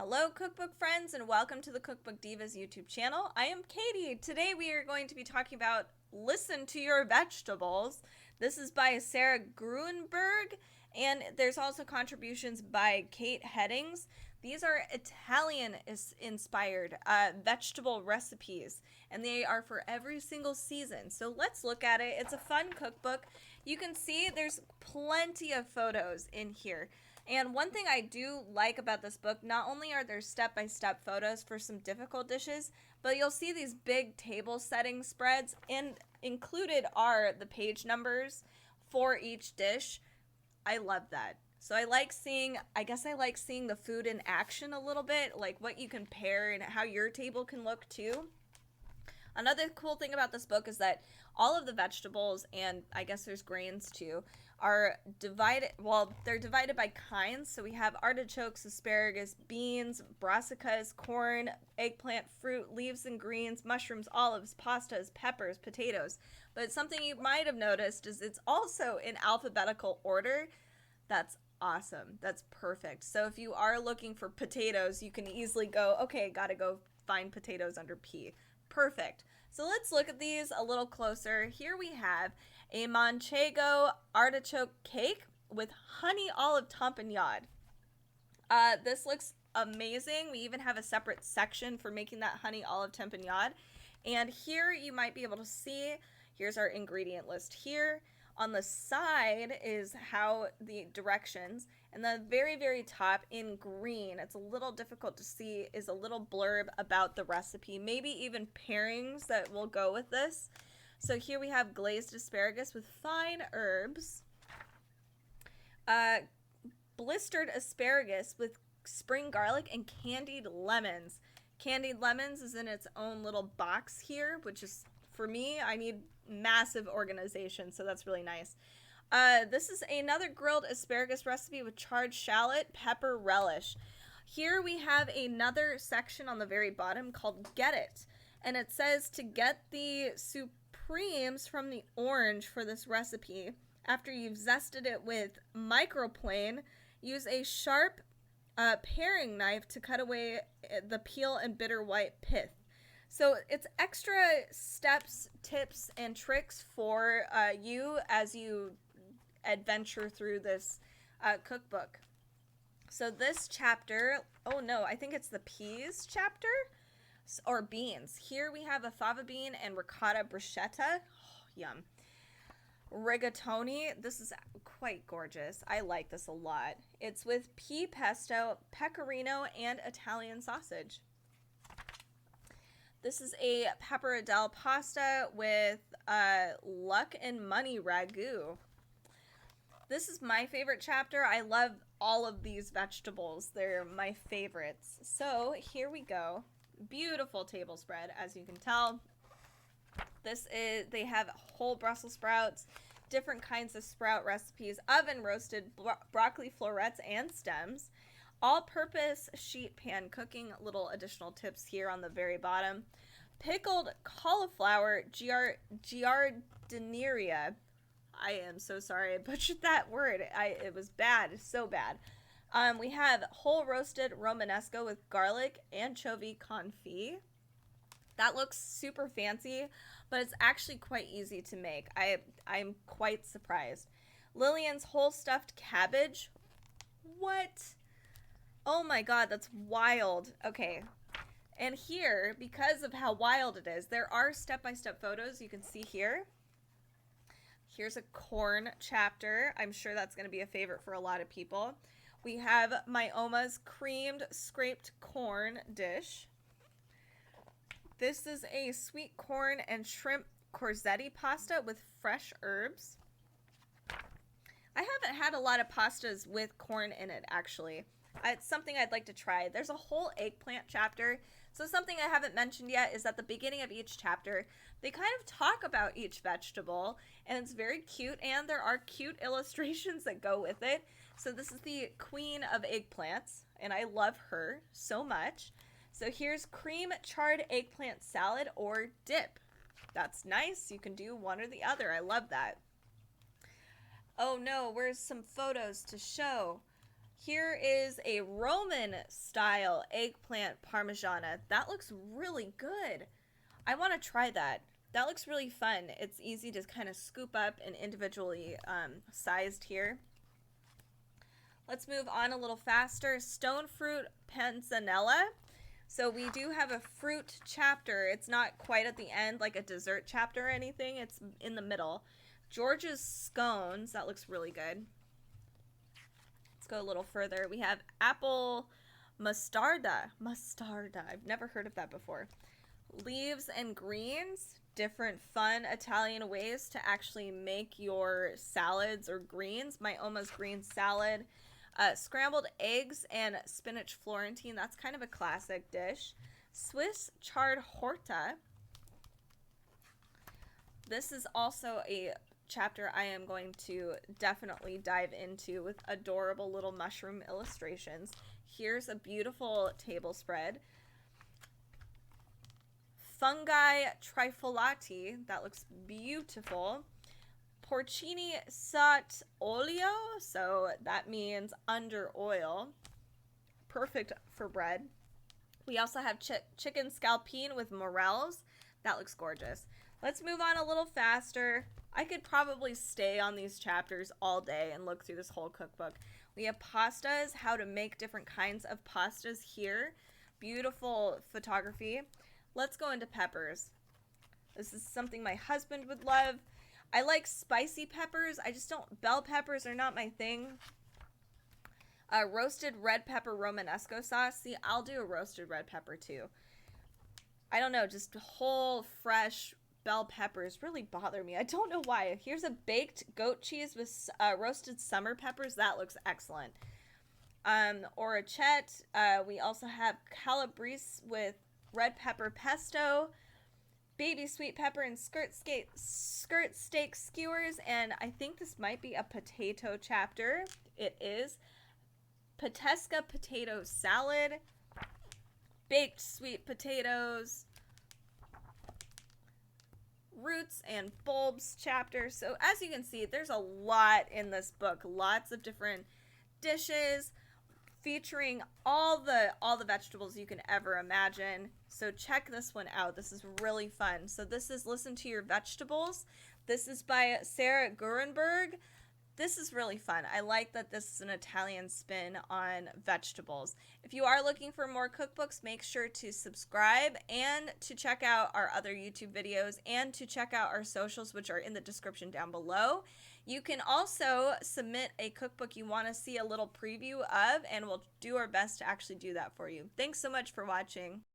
Hello, cookbook friends, and welcome to the Cookbook Divas YouTube channel. I am Katie. Today we are going to be talking about Listen to Your Vegetables. This is by Sarah Grueneberg, and there's also contributions by Kate Headings. These are Italian-inspired vegetable recipes, and they are for every single season. So let's look at it. It's a fun cookbook. You can see there's plenty of photos in here. And one thing I do like about this book, not only are there step-by-step photos for some difficult dishes, but you'll see these big table setting spreads, and included are the page numbers for each dish. I love that. So I like seeing the food in action a little bit, like what you can pair and how your table can look too. Another cool thing about this book is that all of the vegetables, and I guess there's grains too, are divided, they're divided by kinds. So we have artichokes, asparagus, beans, brassicas, corn, eggplant, fruit, leaves and greens, mushrooms, olives, pastas, peppers, potatoes. But something you might have noticed is it's also in alphabetical order. That's awesome. That's perfect. So if you are looking for potatoes, you can easily go, okay, gotta go find potatoes under P. Perfect. So let's look at these a little closer. Here we have a manchego artichoke cake with honey olive tapenade. This looks amazing. We even have a separate section for making that honey olive tapenade. And here you might be able to see, here's our ingredient list here. On the side is how the directions, and the very, very top in green, it's a little difficult to see, is a little blurb about the recipe, maybe even pairings that will go with this. So here we have glazed asparagus with fine herbs, blistered asparagus with spring garlic, and candied lemons. Candied lemons is in its own little box here, which is, for me, I need massive organization, so that's really nice. This is another grilled asparagus recipe with charred shallot, pepper, relish. Here we have another section on the very bottom called Get It, and it says to get the supremes from the orange for this recipe, after you've zested it with microplane, use a sharp paring knife to cut away the peel and bitter white pith. So it's extra steps, tips, and tricks for you as you adventure through this cookbook. So this chapter, oh no, I think it's the peas chapter, or beans. Here we have a fava bean and ricotta bruschetta. Oh, yum. Rigatoni. This is quite gorgeous. I like this a lot. It's with pea pesto, pecorino, and Italian sausage. This is a pepperadelle pasta with luck and money ragu. This is my favorite chapter. I love all of these vegetables. They're my favorites. So here we go. Beautiful table spread, as you can tell. They have whole Brussels sprouts, different kinds of sprout recipes, oven roasted broccoli florets and stems, all-purpose sheet pan cooking, little additional tips here on the very bottom. Pickled cauliflower giardineria. I am so sorry I butchered that word. It was bad, so bad. We have whole roasted romanesco with garlic, anchovy confit. That looks super fancy, but it's actually quite easy to make. I'm quite surprised. Lillian's whole stuffed cabbage. What? Oh my god, that's wild. Okay. And here, because of how wild it is, there are step-by-step photos you can see here. Here's a corn chapter. I'm sure that's going to be a favorite for a lot of people. We have my Oma's creamed scraped corn dish. This is a sweet corn and shrimp courgette pasta with fresh herbs. I haven't had a lot of pastas with corn in it, actually. It's something I'd like to try. There's a whole eggplant chapter. So something I haven't mentioned yet is at the beginning of each chapter, they kind of talk about each vegetable, and it's very cute, and there are cute illustrations that go with it. So this is the queen of eggplants, and I love her so much. So here's cream charred eggplant salad or dip. That's nice. You can do one or the other. I love that. Oh no, where's some photos to show? Here is a Roman style eggplant parmigiana. That looks really good. I want to try that. That looks really fun. It's easy to kind of scoop up and individually sized here. Let's move on a little faster. Stone fruit panzanella. So we do have a fruit chapter. It's not quite at the end like a dessert chapter or anything. It's in the middle. George's scones. That looks really good. Let's go a little further. We have apple mostarda. Mostarda. I've never heard of that before. Leaves and greens. Different fun Italian ways to actually make your salads or greens. My Oma's green salad. Scrambled eggs and spinach Florentine. That's kind of a classic dish. Swiss chard horta. This is also a chapter I am going to definitely dive into with adorable little mushroom illustrations. Here's a beautiful table spread. Fungi trifolati. That looks beautiful. Porcini sot olio, so that means under oil. Perfect for bread. We also have chicken scalpine with morels. That looks gorgeous. Let's move on a little faster. I could probably stay on these chapters all day and look through this whole cookbook. We have pastas, how to make different kinds of pastas here. Beautiful photography. Let's go into peppers. This is something my husband would love. I like spicy peppers. I just don't, bell peppers are not my thing. Roasted red pepper Romanesco sauce. See, I'll do a roasted red pepper too. I don't know, just whole fresh bell peppers really bother me. I don't know why. Here's a baked goat cheese with roasted summer peppers. That looks excellent. Orachette. We also have calabrese with red pepper pesto. Baby sweet pepper and skirt steak skewers, and I think this might be a potato chapter. It is. Patesca potato salad, baked sweet potatoes, roots and bulbs chapter. So as you can see, there's a lot in this book. Lots of different dishes featuring all the vegetables you can ever imagine. So check this one out. This is really fun. So this is Listen to Your Vegetables. This is by Sarah Grueneberg. This is really fun. I like that this is an Italian spin on vegetables. If you are looking for more cookbooks, make sure to subscribe and to check out our other YouTube videos and to check out our socials, which are in the description down below. You can also submit a cookbook you want to see a little preview of, and we'll do our best to actually do that for you. Thanks so much for watching.